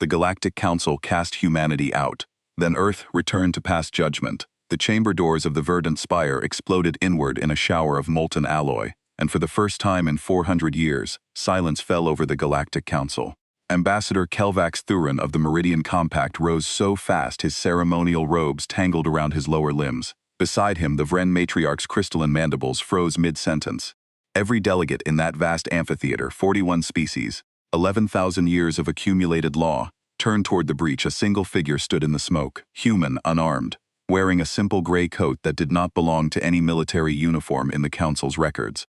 The Galactic Council cast humanity out. Then Earth returned to pass judgment. The chamber doors of the verdant spire exploded inward in a shower of molten alloy, and for the first time in 400 years, silence fell over the Galactic Council. Ambassador Kelvax Thurin of the Meridian Compact rose so fast his ceremonial robes tangled around his lower limbs. Beside him, the Vren matriarch's crystalline mandibles froze mid-sentence. Every delegate in that vast amphitheater, 41 species, 11,000 years of accumulated law, turned toward the breach. A single figure stood in the smoke, human, unarmed, wearing a simple gray coat that did not belong to any military uniform in the Council's records.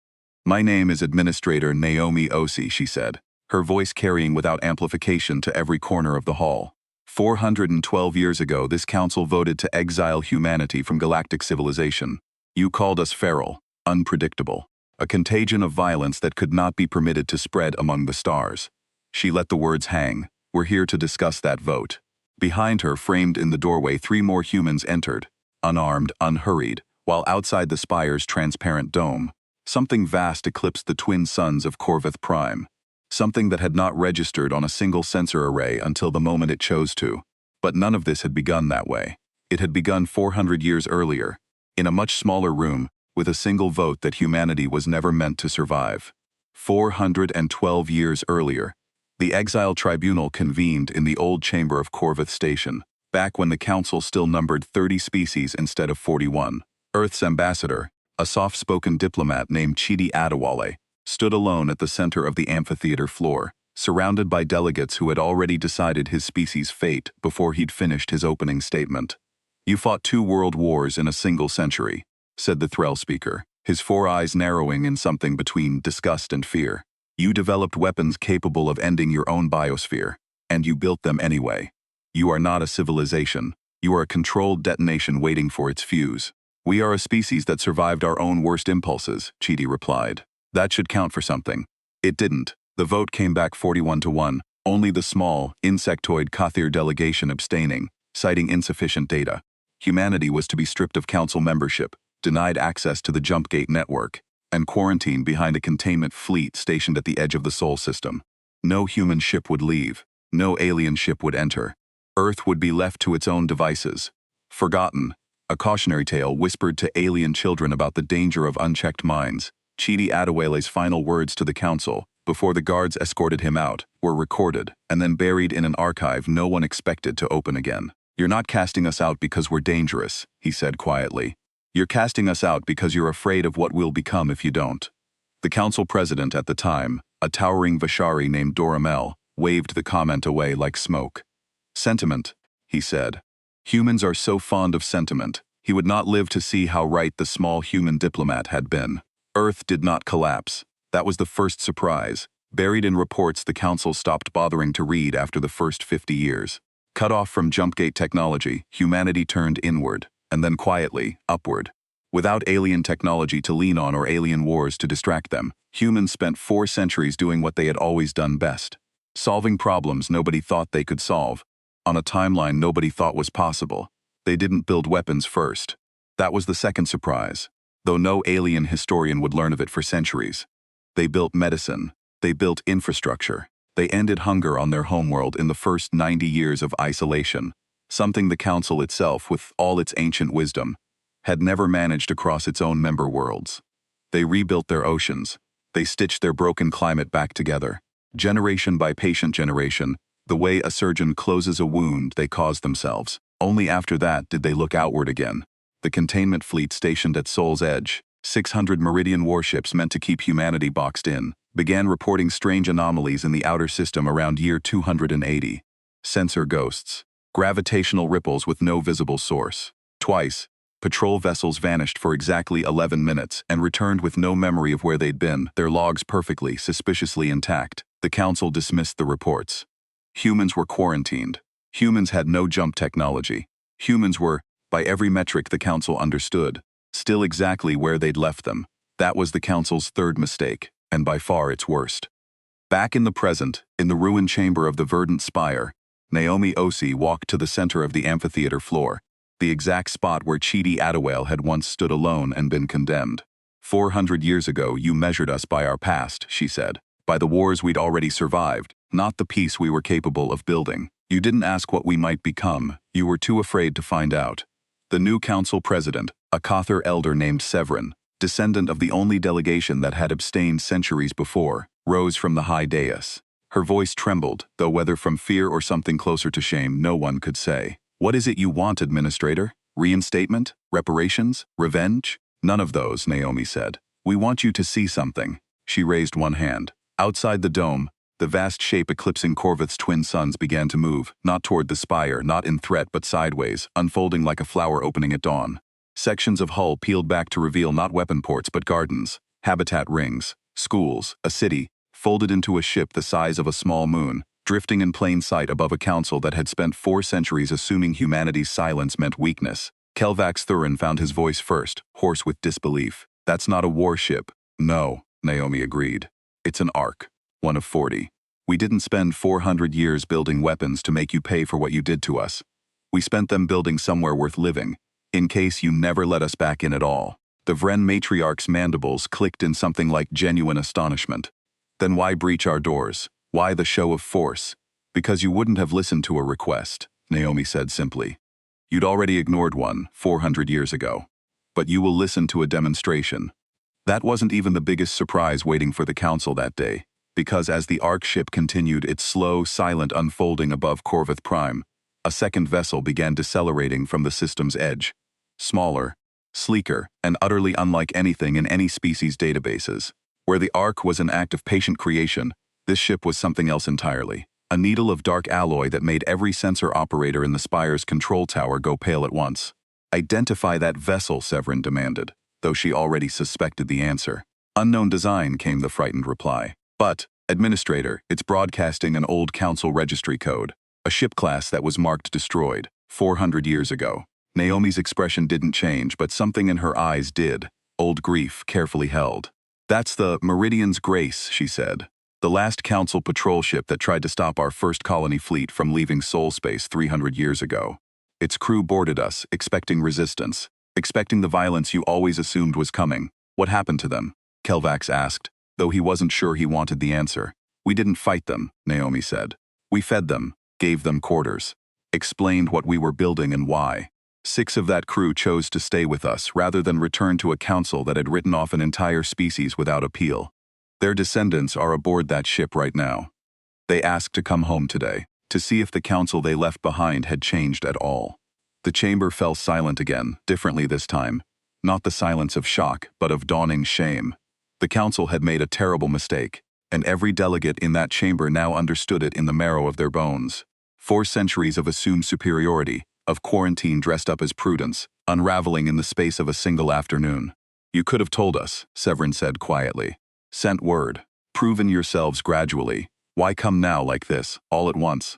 "My name is Administrator Naomi Osi," she said, her voice carrying without amplification to every corner of the hall. 412 years ago, this council voted to exile humanity from galactic civilization. You called us feral, unpredictable, a contagion of violence that could not be permitted to spread among the stars. She let the words hang. We're here to discuss that vote. Behind her, framed in the doorway, 3 more humans entered, unarmed, unhurried, while outside the spire's transparent dome, something vast eclipsed the twin suns of Corvith Prime. Something that had not registered on a single sensor array until the moment it chose to. But none of this had begun that way. It had begun 400 years earlier, in a much smaller room, with a single vote that humanity was never meant to survive. 412 years earlier, the Exile Tribunal convened in the old chamber of Corvith Station, back when the Council still numbered 30 species instead of 41. Earth's ambassador, a soft-spoken diplomat named Chidi Adewale, stood alone at the center of the amphitheater floor, surrounded by delegates who had already decided his species' fate before he'd finished his opening statement. "You fought 2 world wars in a single century," said the Threll speaker, his 4 eyes narrowing in something between disgust and fear. "You developed weapons capable of ending your own biosphere, and you built them anyway. You are not a civilization. You are a controlled detonation waiting for its fuse." "We are a species that survived our own worst impulses," Chidi replied. "That should count for something." It didn't. The vote came back 41-1, only the small, insectoid Kathir delegation abstaining, citing insufficient data. Humanity was to be stripped of council membership, denied access to the Jumpgate network, and quarantined behind a containment fleet stationed at the edge of the Sol system. No human ship would leave. No alien ship would enter. Earth would be left to its own devices. Forgotten. A cautionary tale whispered to alien children about the danger of unchecked minds. Chidi Adewale's final words to the council, before the guards escorted him out, were recorded and then buried in an archive no one expected to open again. "You're not casting us out because we're dangerous," he said quietly. "You're casting us out because you're afraid of what we'll become if you don't." The council president at the time, a towering Vashari named Doramel, waved the comment away like smoke. "Sentiment," he said. "Humans are so fond of sentiment." He would not live to see how right the small human diplomat had been. Earth did not collapse. That was the first surprise. Buried in reports the council stopped bothering to read after the first 50 years. Cut off from Jumpgate technology, humanity turned inward, and then quietly, upward. Without alien technology to lean on or alien wars to distract them, humans spent 4 centuries doing what they had always done best. Solving problems nobody thought they could solve, on a timeline nobody thought was possible. They didn't build weapons first. That was the second surprise, though no alien historian would learn of it for centuries. They built medicine. They built infrastructure. They ended hunger on their homeworld in the first 90 years of isolation, something the Council itself, with all its ancient wisdom, had never managed across its own member worlds. They rebuilt their oceans. They stitched their broken climate back together. Generation by patient generation, the way a surgeon closes a wound they caused themselves. Only after that did they look outward again. The containment fleet stationed at Sol's edge, 600 Meridian warships meant to keep humanity boxed in, began reporting strange anomalies in the outer system around year 280. Sensor ghosts. Gravitational ripples with no visible source. Twice, patrol vessels vanished for exactly 11 minutes and returned with no memory of where they'd been, their logs perfectly, suspiciously intact. The Council dismissed the reports. Humans were quarantined. Humans had no jump technology. Humans were, by every metric the Council understood, still exactly where they'd left them. That was the Council's third mistake, and by far its worst. Back in the present, in the ruined chamber of the verdant spire, Naomi Osi walked to the center of the amphitheater floor, the exact spot where Chidi Adewale had once stood alone and been condemned. 400 years ago you measured us by our past, she said, by the wars we'd already survived, not the peace we were capable of building. You didn't ask what we might become, you were too afraid to find out. The new council president, a Cathar elder named Severin, descendant of the only delegation that had abstained centuries before, rose from the high dais. Her voice trembled, though whether from fear or something closer to shame no one could say. What is it you want, Administrator? Reinstatement? Reparations? Revenge? None of those, Naomi said. We want you to see something. She raised one hand. Outside the dome, the vast shape eclipsing Corvith's twin suns began to move, not toward the spire, not in threat but sideways, unfolding like a flower opening at dawn. Sections of hull peeled back to reveal not weapon ports but gardens, habitat rings, schools, a city, folded into a ship the size of a small moon, drifting in plain sight above a council that had spent 4 centuries assuming humanity's silence meant weakness. Kelvax Thurin found his voice first, hoarse with disbelief. That's not a warship. No, Naomi agreed. It's an ark. One of 40. We didn't spend 400 years building weapons to make you pay for what you did to us. We spent them building somewhere worth living, in case you never let us back in at all. The Vren matriarch's mandibles clicked in something like genuine astonishment. Then why breach our doors? Why the show of force? Because you wouldn't have listened to a request, Naomi said simply. You'd already ignored one 400 years ago. But you will listen to a demonstration. That wasn't even the biggest surprise waiting for the council that day, because as the Ark ship continued its slow, silent unfolding above Corvith Prime, a second vessel began decelerating from the system's edge. Smaller, sleeker, and utterly unlike anything in any species' databases. Where the Ark was an act of patient creation, this ship was something else entirely. A needle of dark alloy that made every sensor operator in the Spire's control tower go pale at once. Identify that vessel, Severin demanded, though she already suspected the answer. Unknown design, came the frightened reply. But, Administrator, it's broadcasting an old council registry code. A ship class that was marked destroyed, 400 years ago. Naomi's expression didn't change, but something in her eyes did. Old grief, carefully held. That's the Meridian's Grace, she said. The last council patrol ship that tried to stop our first colony fleet from leaving Sol Space 300 years ago. Its crew boarded us, expecting resistance, expecting the violence you always assumed was coming. What happened to them? Kelvax asked, though he wasn't sure he wanted the answer. We didn't fight them, Naomi said. We fed them, gave them quarters, explained what we were building and why. 6 of that crew chose to stay with us rather than return to a council that had written off an entire species without appeal. Their descendants are aboard that ship right now. They asked to come home today, to see if the council they left behind had changed at all. The chamber fell silent again, differently this time. Not the silence of shock, but of dawning shame. The council had made a terrible mistake, and every delegate in that chamber now understood it in the marrow of their bones. 4 centuries of assumed superiority, of quarantine dressed up as prudence, unraveling in the space of a single afternoon. You could have told us, Severin said quietly. Sent word. Proven yourselves gradually. Why come now like this, all at once?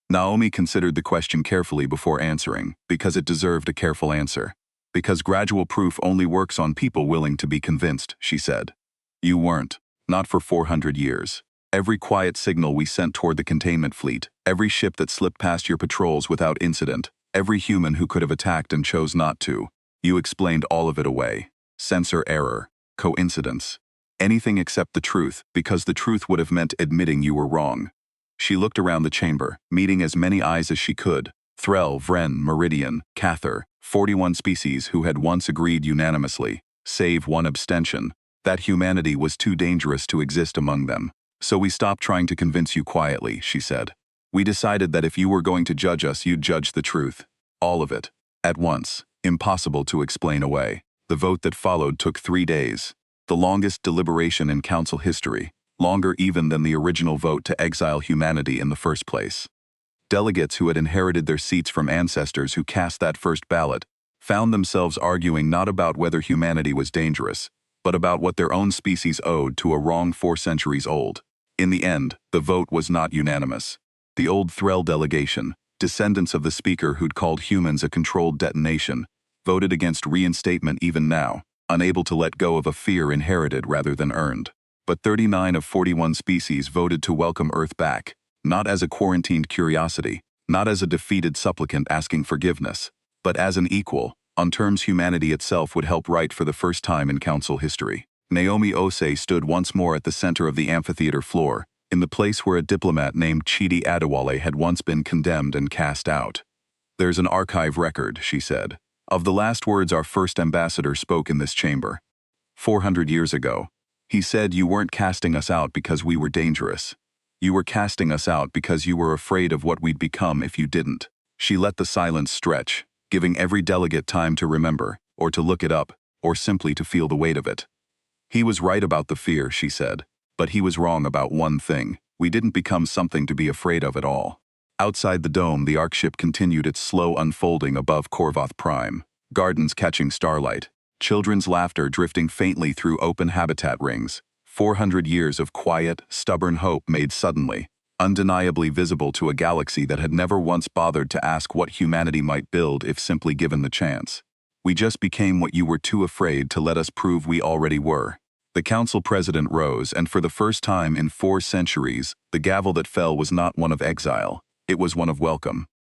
Naomi considered the question carefully before answering, because it deserved a careful answer. Because gradual proof only works on people willing to be convinced, she said. You weren't. Not for 400 years. Every quiet signal we sent toward the containment fleet, every ship that slipped past your patrols without incident, every human who could have attacked and chose not to, you explained all of it away. Sensor error. Coincidence. Anything except the truth, because the truth would have meant admitting you were wrong. She looked around the chamber, meeting as many eyes as she could. Threll, Vren, Meridian, Cathar, 41 species who had once agreed unanimously, save one abstention, that humanity was too dangerous to exist among them. So we stopped trying to convince you quietly, she said. We decided that if you were going to judge us, you'd judge the truth. All of it. At once. Impossible to explain away. The vote that followed took 3 days. The longest deliberation in council history. Longer even than the original vote to exile humanity in the first place. Delegates who had inherited their seats from ancestors who cast that first ballot found themselves arguing not about whether humanity was dangerous, but about what their own species owed to a wrong 4 centuries old. In the end, the vote was not unanimous. The old Threll delegation, descendants of the speaker who'd called humans a controlled detonation, voted against reinstatement even now, unable to let go of a fear inherited rather than earned. But 39 of 41 species voted to welcome Earth back, not as a quarantined curiosity, not as a defeated supplicant asking forgiveness, but as an equal, on terms humanity itself would help write for the first time in council history. Naomi Osei stood once more at the center of the amphitheater floor, in the place where a diplomat named Chidi Adewale had once been condemned and cast out. "There's an archive record," she said, "of the last words our first ambassador spoke in this chamber. 400 years ago. He said you weren't casting us out because we were dangerous. You were casting us out because you were afraid of what we'd become if you didn't." She let the silence stretch, giving every delegate time to remember, or to look it up, or simply to feel the weight of it. "He was right about the fear," she said, "but he was wrong about one thing. We didn't become something to be afraid of at all." Outside the dome, the Arkship continued its slow unfolding above Korvoth Prime, gardens catching starlight, children's laughter drifting faintly through open habitat rings. 400 years of quiet, stubborn hope made suddenly, undeniably visible to a galaxy that had never once bothered to ask what humanity might build if simply given the chance. "We just became what you were too afraid to let us prove we already were." The council president rose, and for the first time in 4 centuries, the gavel that fell was not one of exile, it was one of welcome.